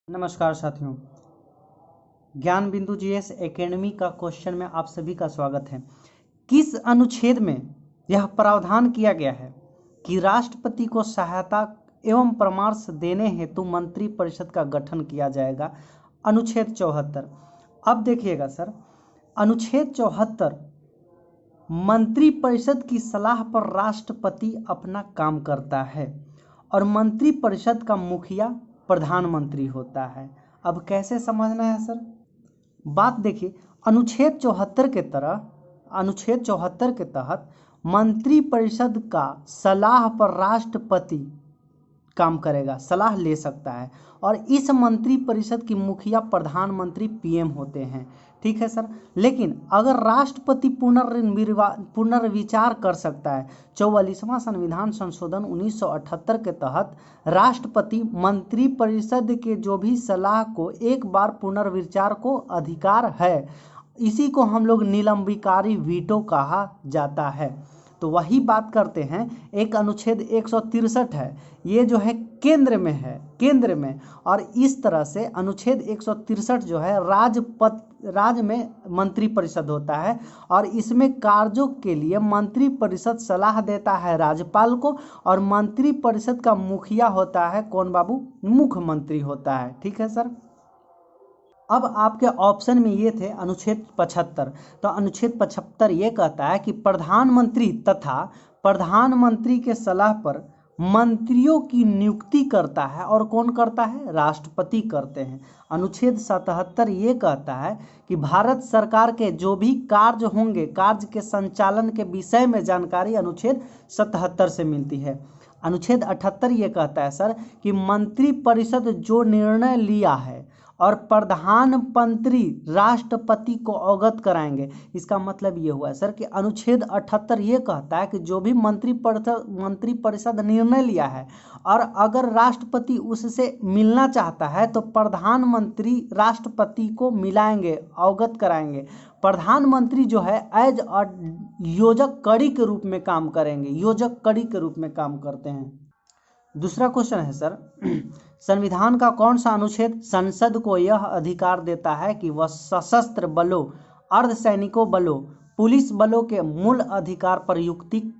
नमस्कार साथियों, ज्ञान बिंदु जीएस एकेडमी का क्वेश्चन में आप सभी का स्वागत है। किस अनुच्छेद में यह प्रावधान किया गया है कि राष्ट्रपति को सहायता एवं परामर्श देने हेतु मंत्री परिषद का गठन किया जाएगा? अनुच्छेद 74। अब देखिएगा सर, अनुच्छेद 74 मंत्री परिषद की सलाह पर राष्ट्रपति अपना काम करता है और मंत्री परिषद का मुखिया प्रधानमंत्री होता है। अब कैसे समझना है सर? बात देखिए, अनुच्छेद 74 के तहत मंत्री परिषद का सलाह पर राष्ट्रपति काम करेगा, सलाह ले सकता है और इस मंत्री परिषद की मुखिया प्रधानमंत्री पीएम होते हैं। ठीक है सर, लेकिन अगर राष्ट्रपति पुनर्विचार कर सकता है, 44वां संविधान संशोधन 1978 के तहत राष्ट्रपति मंत्री परिषद के जो भी सलाह को एक बार पुनर्विचार को अधिकार है। इसी को हम लोग निलंबिकारी वीटो कहा जाता है। तो वही बात करते हैं, एक अनुच्छेद 163 है, ये जो है केंद्र में, और इस तरह से अनुच्छेद 163 जो है राज्य में मंत्री परिषद होता है और इसमें कार्यों के लिए मंत्री परिषद सलाह देता है राज्यपाल को और मंत्री परिषद का मुखिया होता है कौन बाबू? मुख्यमंत्री होता है। ठीक है सर। अब आपके ऑप्शन में ये थे अनुच्छेद 75। तो अनुच्छेद 75 ये कहता है कि प्रधानमंत्री तथा प्रधानमंत्री के सलाह पर मंत्रियों की नियुक्ति करता है और कौन करता है? राष्ट्रपति करते हैं। अनुच्छेद 77 ये कहता है कि भारत सरकार के जो भी कार्य होंगे, कार्य के संचालन के विषय में जानकारी अनुच्छेद 77 से मिलती है। अनुच्छेद 78 ये कहता है सर कि मंत्री परिषद जो निर्णय लिया है और प्रधानमंत्री राष्ट्रपति को अवगत कराएंगे। इसका मतलब ये हुआ सर कि अनुच्छेद 78 ये कहता है कि जो भी मंत्री परिषद निर्णय लिया है और अगर राष्ट्रपति उससे मिलना चाहता है तो प्रधानमंत्री राष्ट्रपति को मिलाएंगे, अवगत कराएंगे। प्रधानमंत्री जो है एज अ योजक कड़ी के रूप में काम करेंगे, योजक कड़ी के रूप में काम करते हैं। दूसरा क्वेश्चन है सर, संविधान का कौन सा अनुच्छेद संसद को यह अधिकार देता है कि वह सशस्त्र बलों, अर्धसैनिकों बलों, पुलिस बलों के मूल अधिकार पर युक्तिक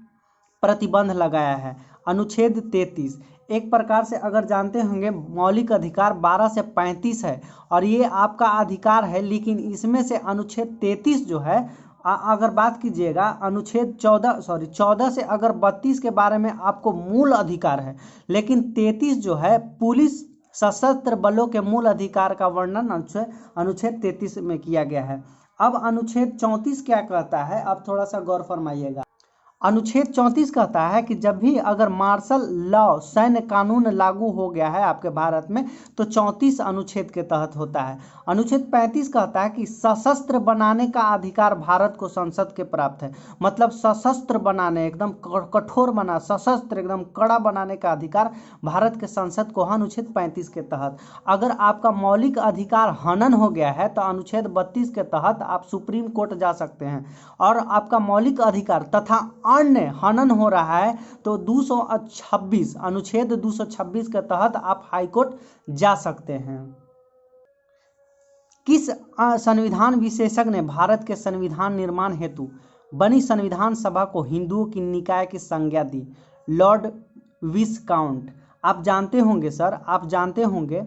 प्रतिबंध लगाया है? अनुच्छेद 33। एक प्रकार से अगर जानते होंगे मौलिक अधिकार 12 से 35 है और ये आपका अधिकार है, लेकिन इसमें से अनुच्छेद 33 जो है, अगर बात कीजिएगा अनुच्छेद 14 से अगर 32 के बारे में आपको मूल अधिकार है, लेकिन 33 जो है पुलिस सशस्त्र बलों के मूल अधिकार का वर्णन अनुच्छेद 33 में किया गया है। अब अनुच्छेद 34 क्या कहता है? अब थोड़ा सा गौर फरमाइएगा। अनुच्छेद 34 कहता है कि जब भी अगर मार्शल लॉ, सैन्य कानून लागू हो गया है आपके भारत में तो 34 अनुच्छेद के तहत होता है। अनुच्छेद 35 कहता है कि सशस्त्र बनाने का अधिकार भारत को संसद के प्राप्त है। मतलब सशस्त्र बनाने, एकदम कठोर बना, सशस्त्र एकदम कड़ा बनाने का अधिकार भारत के संसद को है अनुच्छेद 35 के तहत। अगर आपका मौलिक अधिकार हनन हो गया है तो अनुच्छेद 32 के तहत आप सुप्रीम कोर्ट जा सकते हैं और आपका मौलिक अधिकार तथा अन्य हनन हो रहा है तो 226 अनुच्छेद 226 के तहत आप हाईकोर्ट जा सकते हैं। किस संविधान विशेषज्ञ ने भारत के संविधान निर्माण हेतु बनी संविधान सभा को हिंदुओं की निकाय की संज्ञा दी? लॉर्ड विस्काउंट। आप जानते होंगे सर, आप जानते होंगे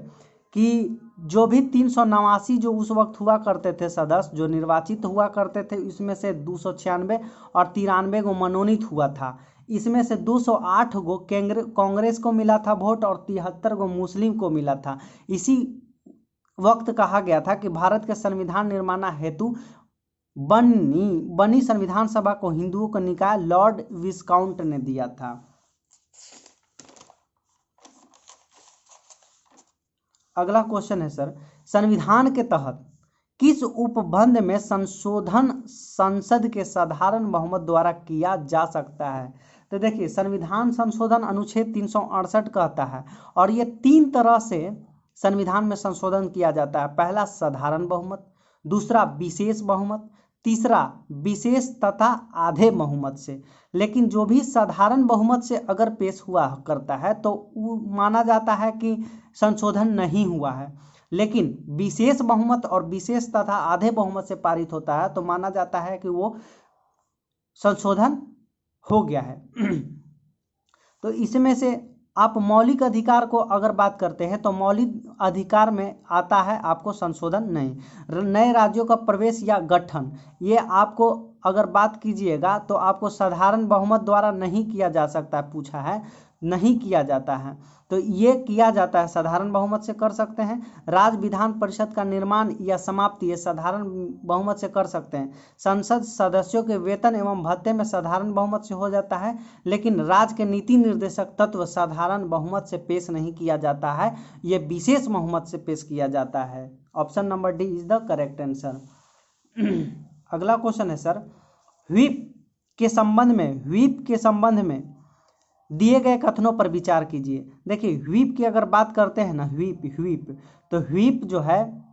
कि जो भी 389 जो उस वक्त हुआ करते थे सदस्य जो निर्वाचित हुआ करते थे, इसमें से 296 और 93 को मनोनीत हुआ था। इसमें से 208 को कांग्रेस को मिला था वोट और 73 को मुस्लिम को मिला था। इसी वक्त कहा गया था कि भारत के संविधान निर्माण हेतु बनी संविधान सभा को हिंदुओं का निकाय लॉर्ड विस्काउंट ने दिया था। अगला क्वेश्चन है सर, संविधान के तहत किस उपबंध में संशोधन संसद के साधारण बहुमत द्वारा किया जा सकता है? तो देखिए, संविधान संशोधन अनुच्छेद 368 कहता है और ये 3 तरह से संविधान में संशोधन किया जाता है। पहला साधारण बहुमत, दूसरा विशेष बहुमत, तीसरा विशेष तथा आधे बहुमत से। लेकिन जो भी साधारण बहुमत से अगर पेश हुआ करता है तो माना जाता है कि संशोधन नहीं हुआ है। लेकिन विशेष बहुमत और विशेष तथा आधे बहुमत से पारित होता है तो माना जाता है कि वो संशोधन हो गया है। तो इसमें से आप मौलिक अधिकार को अगर बात करते हैं तो मौलिक अधिकार में आता है आपको संशोधन नहीं। नए राज्यों का प्रवेश या गठन, ये आपको अगर बात कीजिएगा तो आपको साधारण बहुमत द्वारा नहीं किया जा सकता, पूछा है, नहीं किया जाता है। तो ये किया जाता है साधारण बहुमत से कर सकते हैं। राज्य विधान परिषद का निर्माण या समाप्ति ये साधारण बहुमत से कर सकते हैं। संसद सदस्यों के वेतन एवं भत्ते में साधारण बहुमत से हो जाता है। लेकिन राज्य के नीति निर्देशक तत्व साधारण बहुमत से पेश नहीं किया जाता है, ये विशेष बहुमत से पेश किया जाता है। Option number D is the correct answer. अगला क्वेश्चन है सर, व्हिप के संबंध में दिए गए कथनों पर विचार कीजिए। देखिए व्हिप की अगर बात करते हैं ना, व्हिप तो व्हिप जो है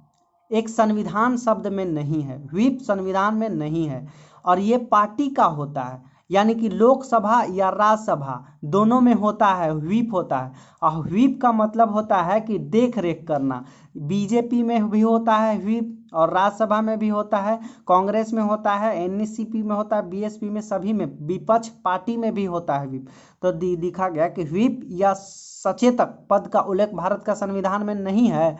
एक संविधान शब्द में नहीं है, व्हिप संविधान में नहीं है और ये पार्टी का होता है, यानी कि लोकसभा या राज्यसभा दोनों में होता है, व्हिप होता है। और व्हिप का मतलब होता है कि देख रेख करना। बीजेपी में भी होता है व्हिप और राज्यसभा में भी होता है, कांग्रेस में होता है, एनसीपी में होता है, बीएसपी में, सभी में, विपक्ष पार्टी में भी होता है व्हिप। तो दिखा गया कि व्हिप या सचेतक पद का उल्लेख भारत का संविधान में नहीं है,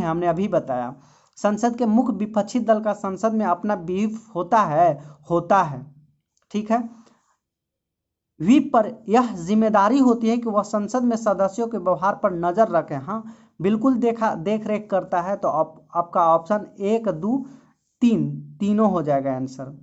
हमने अभी बताया। संसद के मुख्य विपक्षी दल का संसद में अपना व्हिप होता है, ठीक है। व्हिप पर यह जिम्मेदारी होती है कि वह संसद में सदस्यों के व्यवहार पर नजर रखें। हाँ बिल्कुल देख रेख करता है। तो आपका ऑप्शन 1, 2, 3 तीनों हो जाएगा आंसर।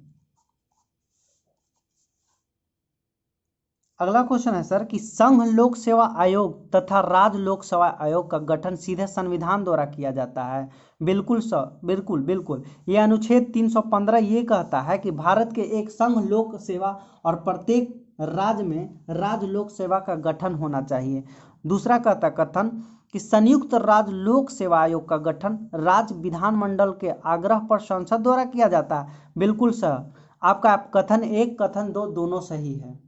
अगला क्वेश्चन है सर कि संघ लोक सेवा आयोग तथा राज्य लोक सेवा आयोग का गठन सीधे संविधान द्वारा किया जाता है। बिल्कुल सर, बिल्कुल। ये अनुच्छेद 315 ये कहता है कि भारत के एक संघ लोक सेवा और प्रत्येक राज्य में राज्य लोक सेवा का गठन होना चाहिए। दूसरा कहता कथन कि संयुक्त राज्य लोक सेवा आयोग का गठन राज्य विधानमंडल के आग्रह पर संसद द्वारा किया जाता है। बिल्कुल सर, आपका कथन 1, कथन 2 दोनों सही है।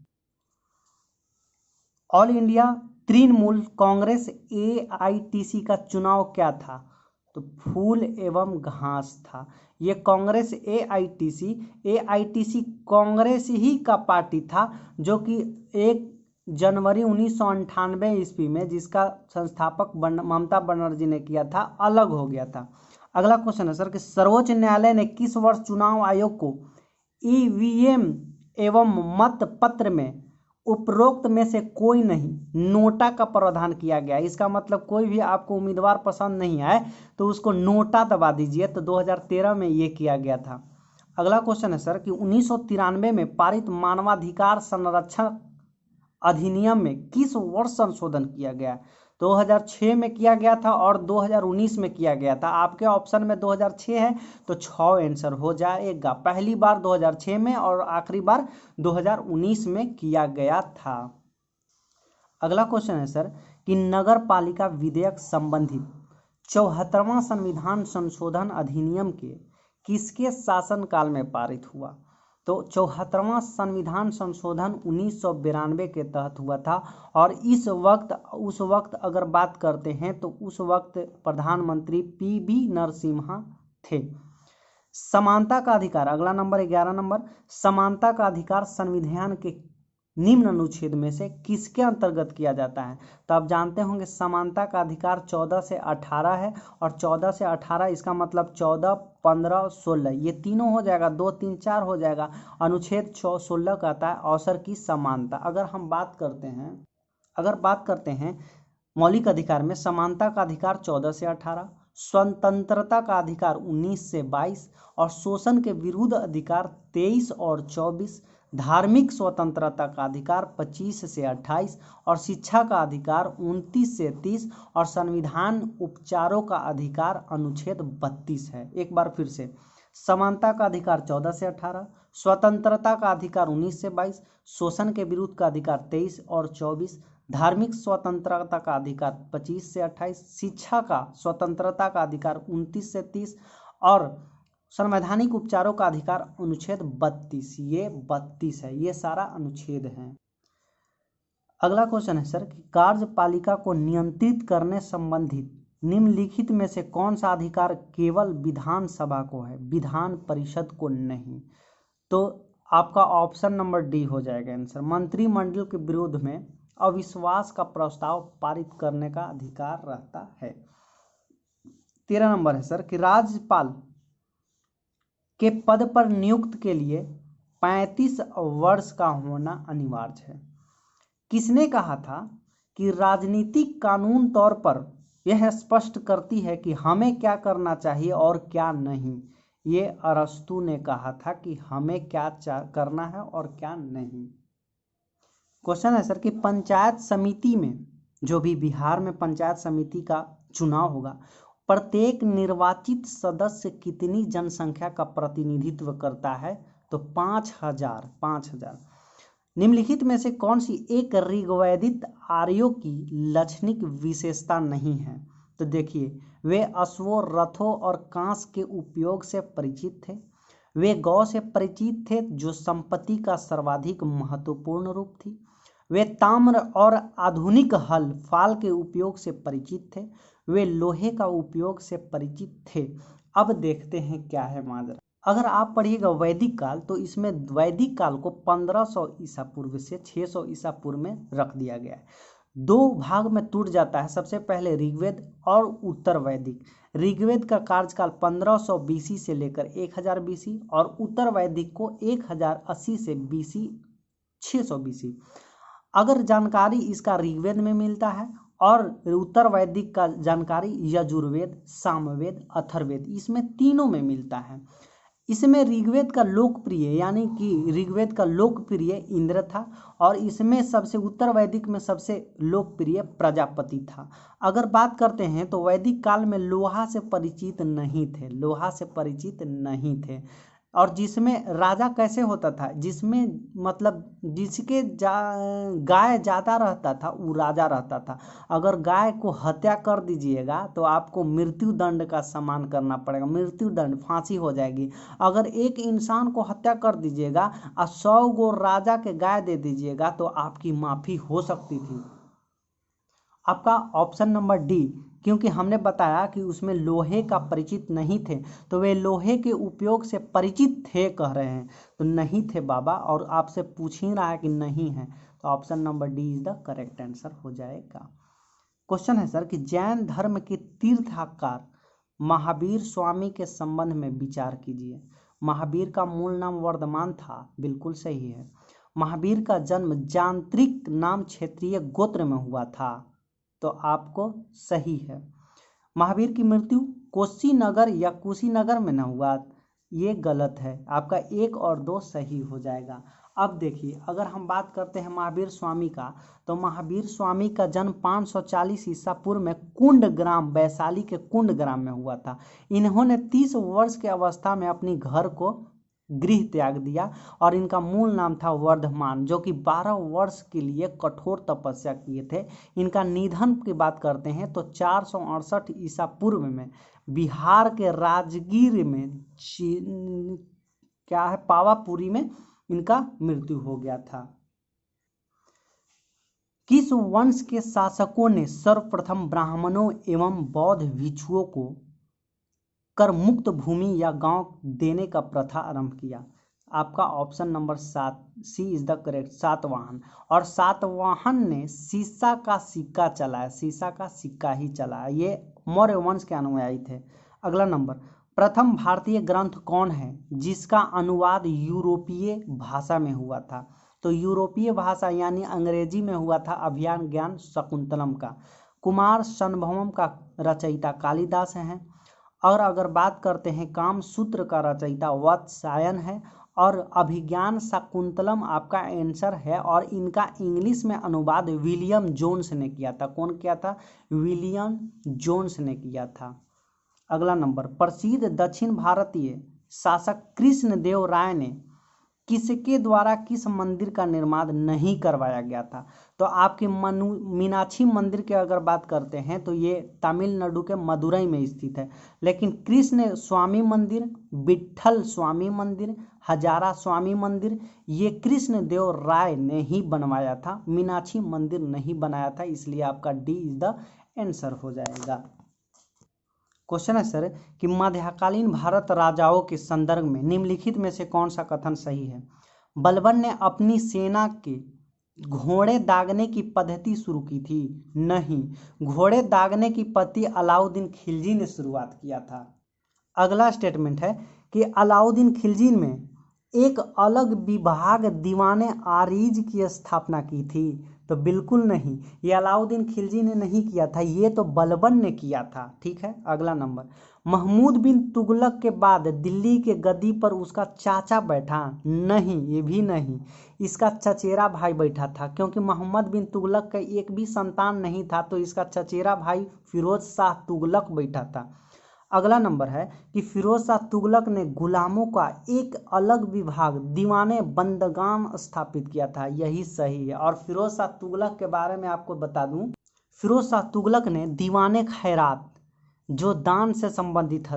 All India Trinamool Congress AITC का चुनाव क्या था? तो फूल एवं घास था। ये कांग्रेस AITC कांग्रेस ही का पार्टी था जो कि 1 जनवरी 1998 ईस्वी में जिसका संस्थापक ममता बनर्जी ने किया था, अलग हो गया था। अगला क्वेश्चन है सर कि सर्वोच्च न्यायालय ने किस वर्ष चुनाव आयोग को EVM एवं मत पत्र में उपरोक्त में से कोई नहीं नोटा का प्रावधान किया गया? इसका मतलब कोई भी आपको उम्मीदवार पसंद नहीं आए तो उसको नोटा दबा दीजिए। तो 2013 में ये किया गया था। अगला क्वेश्चन है सर कि 1993 में पारित मानवाधिकार संरक्षण अधिनियम में किस वर्ष संशोधन किया गया? 2006 में किया गया था और 2019 में किया गया था। आपके ऑप्शन में 2006 है तो 6 आंसर हो जाएगा। पहली बार 2006 में और आखिरी बार 2019 में किया गया था। अगला क्वेश्चन है सर कि नगर पालिका विधेयक संबंधी 74वां संविधान संशोधन अधिनियम के किसके शासनकाल में पारित हुआ? तो 74वां संविधान संशोधन 1992 के तहत हुआ था और उस वक्त अगर बात करते हैं तो उस वक्त प्रधानमंत्री PV नरसिम्हा थे। समानता का अधिकार, अगला नंबर 11 नंबर, समानता का अधिकार संविधान के निम्न अनुच्छेद में से किसके अंतर्गत किया जाता है? तो आप जानते होंगे समानता का अधिकार 14 से 18 है और 14 से 18 इसका मतलब 14, 15, 16 ये तीनों हो जाएगा, 2, 3, 4 हो जाएगा। अनुच्छेद 16 कहता है अवसर की समानता। अगर बात करते हैं मौलिक अधिकार में समानता का अधिकार 14 से 18, स्वतंत्रता का अधिकार 19 से 22 और शोषण के विरुद्ध अधिकार 23 और 24, धार्मिक स्वतंत्रता का अधिकार 25 से 28 और शिक्षा का अधिकार 29 से 30 और संविधान उपचारों का अधिकार अनुच्छेद 32 है। एक बार फिर से, समानता का अधिकार 14 से 18, स्वतंत्रता का अधिकार 19 से 22, शोषण के विरुद्ध का अधिकार 23 और 24, धार्मिक स्वतंत्रता का अधिकार 25 से 28, शिक्षा का स्वतंत्रता का अधिकार 29 से 30 और संवैधानिक उपचारों का अधिकार अनुच्छेद 32। ये 32 है, ये सारा अनुच्छेद है। अगला क्वेश्चन है सर कि कार्यपालिका को नियंत्रित करने संबंधित निम्नलिखित में से कौन सा अधिकार केवल विधानसभा को है, विधान परिषद को नहीं? तो आपका ऑप्शन नंबर डी हो जाएगा आंसर। मंत्रिमंडल के विरोध में अविश्वास का प्रस्ताव पारित करने का अधिकार रहता है। 13 नंबर है सर कि राज्यपाल के पद पर नियुक्त के लिए 35 वर्ष का होना अनिवार्य है। किसने कहा था कि राजनीतिक कानून तौर पर यह स्पष्ट करती है कि हमें क्या करना चाहिए और क्या नहीं? ये अरस्तु ने कहा था कि हमें क्या करना है और क्या नहीं। क्वेश्चन है सर कि पंचायत समिति में, जो भी बिहार में पंचायत समिति का चुनाव होगा, प्रत्येक निर्वाचित सदस्य कितनी जनसंख्या का प्रतिनिधित्व करता है? तो 5000। निम्नलिखित में से कौन सी एक ऋग्वेदित आर्यों की लक्षणिक विशेषता नहीं है? तो देखिए, वे अश्वों, रथों और कांस के उपयोग से परिचित थे। वे गौ से परिचित थे, जो संपत्ति का सर्वाधिक महत्वपूर्ण रूप थी। वे ताम्र और आधुनिक हल फाल के उपयोग से परिचित थे। वे लोहे का उपयोग से परिचित थे। अब देखते हैं क्या है माजरा। अगर आप पढ़िएगा वैदिक काल, तो इसमें वैदिक काल को 1500 ईसा पूर्व से 600 ईसा पूर्व में रख दिया गया है। दो भाग में टूट जाता है, सबसे पहले ऋग्वेद और उत्तर वैदिक। ऋग्वेद का कार्यकाल 1500 बीसी से लेकर 1000 बीसी और उत्तर वैदिक को 1080 से बीसी 600 बीसी। अगर जानकारी इसका ऋग्वेद में मिलता है और उत्तर वैदिक का जानकारी यजुर्वेद, सामवेद, अथर्ववेद, इसमें तीनों में मिलता है। इसमें ऋग्वेद का लोकप्रिय, यानी कि ऋग्वेद का लोकप्रिय इंद्र था और इसमें सबसे उत्तर वैदिक में सबसे लोकप्रिय प्रजापति था। अगर बात करते हैं तो वैदिक काल में लोहा से परिचित नहीं थे। और जिसमें राजा कैसे होता था, जिसमें मतलब जिसके गाय ज़्यादा रहता था वो राजा रहता था। अगर गाय को हत्या कर दीजिएगा तो आपको मृत्यु दंड का सामना करना पड़ेगा, मृत्यु दंड, फांसी हो जाएगी। अगर एक इंसान को हत्या कर दीजिएगा और 100 गो राजा के गाय दे दीजिएगा तो आपकी माफ़ी हो सकती थी। आपका ऑप्शन नंबर डी, क्योंकि हमने बताया कि उसमें लोहे का परिचित नहीं थे, तो वे लोहे के उपयोग से परिचित थे कह रहे हैं, तो नहीं थे बाबा, और आपसे पूछ ही रहा है कि नहीं है, तो option number D is the correct answer हो जाएगा। क्वेश्चन है सर कि जैन धर्म के तीर्थंकर महावीर स्वामी के संबंध में विचार कीजिए। महावीर का मूल नाम वर्धमान था, बिल्कुल सही है। महावीर का जन्म जांत्रिक नाम क्षेत्रीय गोत्र में हुआ था, तो आपको सही है। महावीर की मृत्यु कुशीनगर या कुशीनगर में न हुआ, ये गलत है। आपका 1 और 2 सही हो जाएगा। अब देखिए, अगर हम बात करते हैं महावीर स्वामी का, तो महावीर स्वामी का जन्म 540 ईसा पूर्व में कुंड ग्राम, वैशाली के कुंड ग्राम में हुआ था। इन्होंने 30 वर्ष की अवस्था में अपनी घर को गृह त्याग दिया और इनका मूल नाम था वर्धमान, जो कि 12 वर्ष के लिए कठोर तपस्या किए थे। इनका निधन की बात करते हैं तो 468 ईसा पूर्व में बिहार के राजगीर में पावापुरी में इनका मृत्यु हो गया था। किस वंश के शासकों ने सर्वप्रथम ब्राह्मणों एवं बौद्ध भिक्षुओं को कर मुक्त भूमि या गांव देने का प्रथा आरंभ किया? आपका option number 7 c is the correct, Satavahana. और सातवाहन ने सीसा का सिक्का चलाया, सीसा का सिक्का ही चलाया। ये मौर्य वंश के अनुयायी थे। अगला नंबर, प्रथम भारतीय ग्रंथ कौन है जिसका अनुवाद यूरोपीय भाषा में हुआ था? तो यूरोपीय भाषा यानी अंग्रेजी में हुआ था अभिज्ञान ज्ञान शकुंतलम का। कुमार संभवम का रचयिता कालिदास हैं। और अगर बात करते हैं कामसूत्र का रचयिता वात्स्यायन है। और अभिज्ञान शाकुंतलम आपका आंसर है, और इनका इंग्लिश में अनुवाद विलियम जोन्स ने किया था। कौन किया था? विलियम जोन्स ने किया था। अगला नंबर, प्रसिद्ध दक्षिण भारतीय शासक कृष्णदेव राय ने किसके द्वारा किस मंदिर का निर्माण नहीं करवाया गया था? तो आपकी मीनाक्षी मंदिर की अगर बात करते हैं तो ये तमिलनाडु के मदुरई में स्थित है। लेकिन कृष्ण स्वामी मंदिर, विट्ठल स्वामी मंदिर, हजारा स्वामी मंदिर, ये कृष्ण देव राय ने ही बनवाया था, मीनाक्षी मंदिर नहीं बनाया था। इसलिए आपका डी इज द आंसर हो जाएगा। क्वेश्चन है सर कि मध्यकालीन भारत राजाओं के संदर्भ में निम्नलिखित में से कौन सा कथन सही है? बलबन ने अपनी सेना के घोड़े दागने की पद्धति शुरू की थी? नहीं, घोड़े दागने की पद्धति अलाउद्दीन खिलजी ने शुरुआत किया था। अगला स्टेटमेंट है कि अलाउद्दीन खिलजी में एक अलग विभाग दीवाने आरीज की स्थापना की थी? तो बिल्कुल नहीं, ये अलाउद्दीन खिलजी ने नहीं किया था, ये तो बलबन ने किया था। ठीक है, अगला नंबर, महमूद बिन तुगलक के बाद दिल्ली के गद्दी पर उसका चाचा बैठा? नहीं, ये भी नहीं, इसका चचेरा भाई बैठा था, क्योंकि मोहम्मद बिन तुगलक का एक भी संतान नहीं था, तो इसका चचेरा भाई फिरोज शाह तुगलक बैठा था। अगला नंबर है कि फिरोज शाह तुगलक ने गुलामों का एक अलग विभाग दीवाने बंदगान स्थापित किया था, यही सही है। और फिरोज शाह तुगलक के बारे में आपको बता दूं, फिरोज शाह तुगलक ने दीवाने खैरात जो दान से संबंधित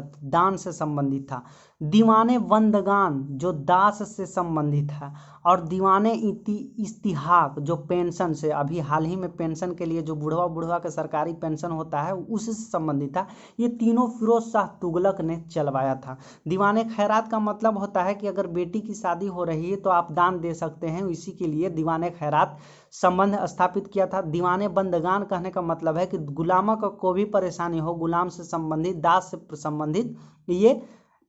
था, दीवाने बंदगान जो दास से संबंधित था, और दीवाने इस्तिहाक जो पेंशन से, अभी हाल ही में पेंशन के लिए जो बुढ़वा के सरकारी पेंशन होता है उससे संबंधित था, ये तीनों फिरोज शाह तुगलक ने चलवाया था। दीवाने खैरात का मतलब होता है कि अगर बेटी की शादी हो रही है तो आप दान दे सकते हैं, इसी के लिए दीवाने खैरात संबंध स्थापित किया था। दीवाने बंदगान कहने का मतलब है कि गुलामा का कोई भी परेशानी हो, गुलाम से संबंधित, दास से संबंधित, ये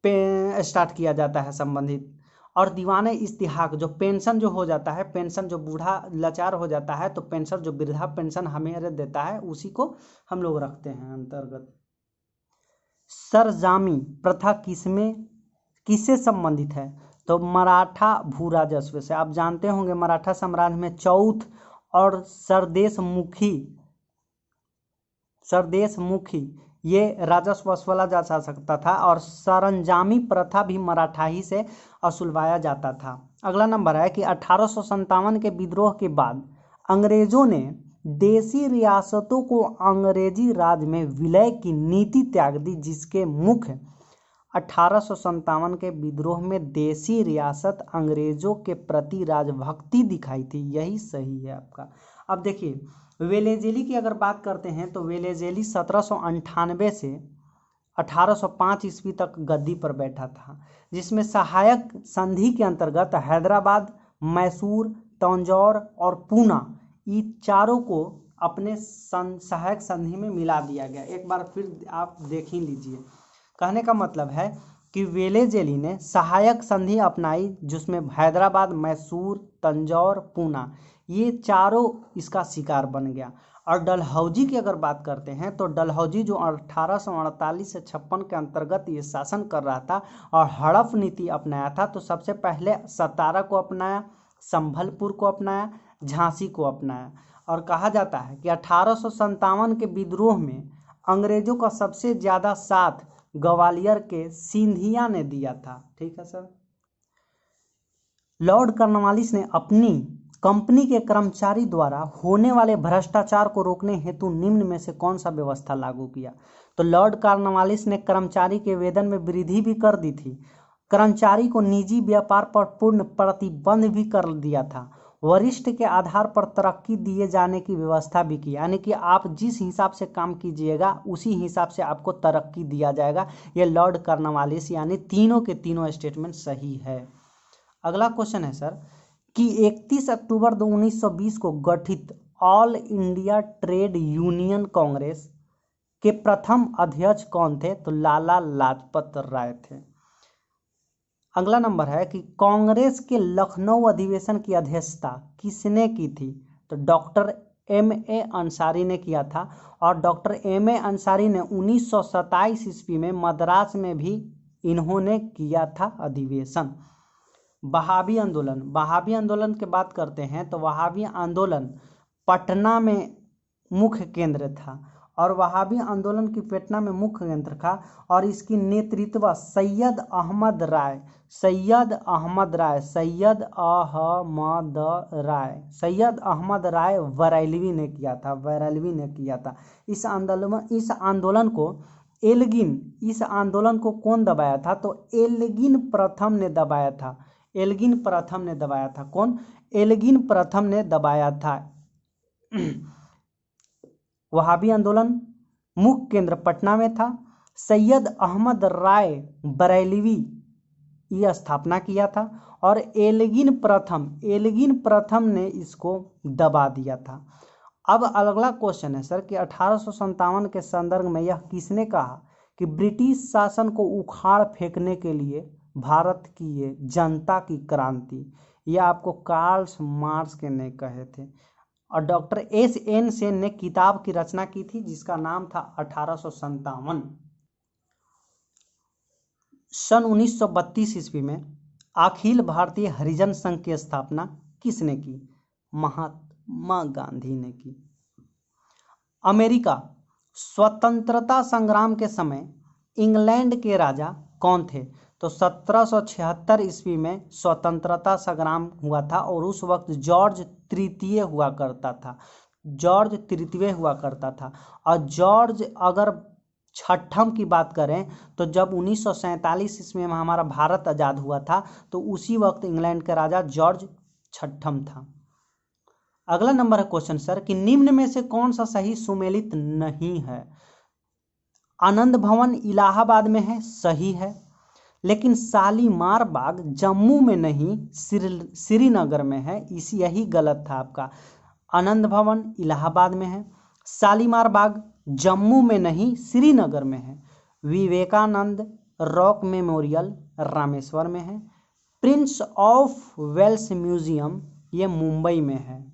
स्टार्ट किया जाता है संबंधित। और दीवाने इस्तिहाक जो पेंशन जो हो जाता है, पेंशन जो बूढ़ा लाचार हो जाता है तो पेंशन जो वृद्धा पेंशन हमें देता है उसी को हम लोग रखते हैं अंतर्गत। सरजामी प्रथा किससे संबंधित है? तो मराठा भू राजस्व से। आप जानते होंगे मराठा साम्राज्य में चौथ और सरदेशमुखी ये राजस्व वसूला जा सकता था, और सरंजामी प्रथा भी मराठा ही से वसूलवाया जाता था। अगला नंबर है कि 1857 के विद्रोह के बाद अंग्रेजों ने देशी रियासतों को अंग्रेजी राज में विलय की नीति त्याग दी, जिसके मुख्य 1857 के विद्रोह में देशी रियासत अंग्रेजों के प्रति राजभक्ति दिखाई थी, यही सही है आपका। अब देखिए वेलेज़ली की अगर बात करते हैं तो वेलेज़ली 1798 से 1805 ईस्वी तक गद्दी पर बैठा था, जिसमें सहायक संधि के अंतर्गत हैदराबाद, मैसूर, तंजौर और पूना, ये चारों को अपने सहायक संधि में मिला दिया गया। एक बार फिर आप देख ही लीजिए, कहने का मतलब है कि वेलेज़ली ने सहायक संधि अपनाई, जिसमें हैदराबाद, मैसूर, तंजौर, पूना, ये चारों इसका शिकार बन गया। और डलहौजी की अगर बात करते हैं तो डलहौजी जो 1848 से 56 के अंतर्गत ये शासन कर रहा था और हड़प नीति अपनाया था, तो सबसे पहले सतारा को अपनाया, संभलपुर को अपनाया, झांसी को अपनाया। और कहा जाता है कि 1857 के विद्रोह में अंग्रेजों का सबसे ज़्यादा साथ ग्वालियर के सिंधिया ने दिया था। ठीक है सर। लॉर्ड कॉर्नवालिस ने अपनी कंपनी के कर्मचारी द्वारा होने वाले भ्रष्टाचार को रोकने हेतु निम्न में से कौन सा व्यवस्था लागू किया? तो लॉर्ड कॉर्नवालिस ने कर्मचारी के वेतन में वृद्धि भी कर दी थी, कर्मचारी को निजी व्यापार पर पूर्ण प्रतिबंध भी कर दिया था, वरिष्ठ के आधार पर तरक्की दिए जाने की व्यवस्था भी की, यानी कि आप जिस हिसाब से काम कीजिएगा उसी हिसाब से आपको तरक्की दिया जाएगा। ये लॉर्ड कॉर्नवालिस, यानी तीनों के तीनों स्टेटमेंट सही है। अगला क्वेश्चन है सर कि 31 अक्टूबर 1920 को गठित all India trade union Congress के प्रथम अध्यक्ष कौन थे? तो लाला लाजपत राय थे। अगला नंबर है कि कांग्रेस के लखनऊ अधिवेशन की अध्यक्षता किसने की थी? तो डॉक्टर M.A. अंसारी ने किया था, और डॉक्टर M.A. अंसारी ने 1927 ईस्वी में मद्रास में भी इन्होंने किया था अधिवेशन। वहाबी आंदोलन की बात करते हैं तो वहाबी आंदोलन पटना में मुख्य केंद्र था, और वहाबी आंदोलन की पटना में मुख्य केंद्र था और इसकी नेतृत्व सैयद अहमद राय बरेलवी ने किया था। इस आंदोलन को कौन दबाया था? तो एल्गिन प्रथम ने दबाया था। कौन? एल्गिन प्रथम ने दबाया था। वहाबी आंदोलन मुख्य केंद्र पटना में था। सैयद अहमद राय बरेलवी ये स्थापना किया था और एल्गिन प्रथम ने इसको दबा दिया था। अब अगला क्वेश्चन है सर कि 1857 के संदर्भ में यह किसने कहा कि ब्रिटिश शासन को उखाड़ फेंकने के लिए भारत की ये जनता की क्रांति, यह आपको कार्ल मार्क्स ने कहे थे। और डॉक्टर एस.एन. सेन ने किताब की रचना की थी जिसका नाम था 1857। सन 1932 ईस्वी में अखिल भारतीय हरिजन संघ की स्थापना किसने की? महात्मा गांधी ने की। अमेरिका स्वतंत्रता संग्राम के समय इंग्लैंड के राजा कौन थे? तो 1776 ईस्वी में स्वतंत्रता संग्राम हुआ था और उस वक्त जॉर्ज तृतीय हुआ करता था। और जॉर्ज अगर छठम की बात करें तो जब 1947 ईस्वी में हमारा भारत आज़ाद हुआ था तो उसी वक्त इंग्लैंड का राजा जॉर्ज छठम था। अगला नंबर है क्वेश्चन सर कि निम्न में से कौन सा सही सुमेलित नहीं है? आनंद भवन इलाहाबाद में है, सही है, लेकिन शालीमार बाग जम्मू में नहीं श्रीनगर में है, यही गलत था आपका। आनंद भवन इलाहाबाद में है, शालीमार बाग जम्मू में नहीं श्रीनगर में है। विवेकानंद रॉक मेमोरियल रामेश्वर में है। प्रिंस ऑफ वेल्स म्यूजियम ये मुंबई में है।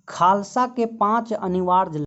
खालसा के 5 अनिवार्य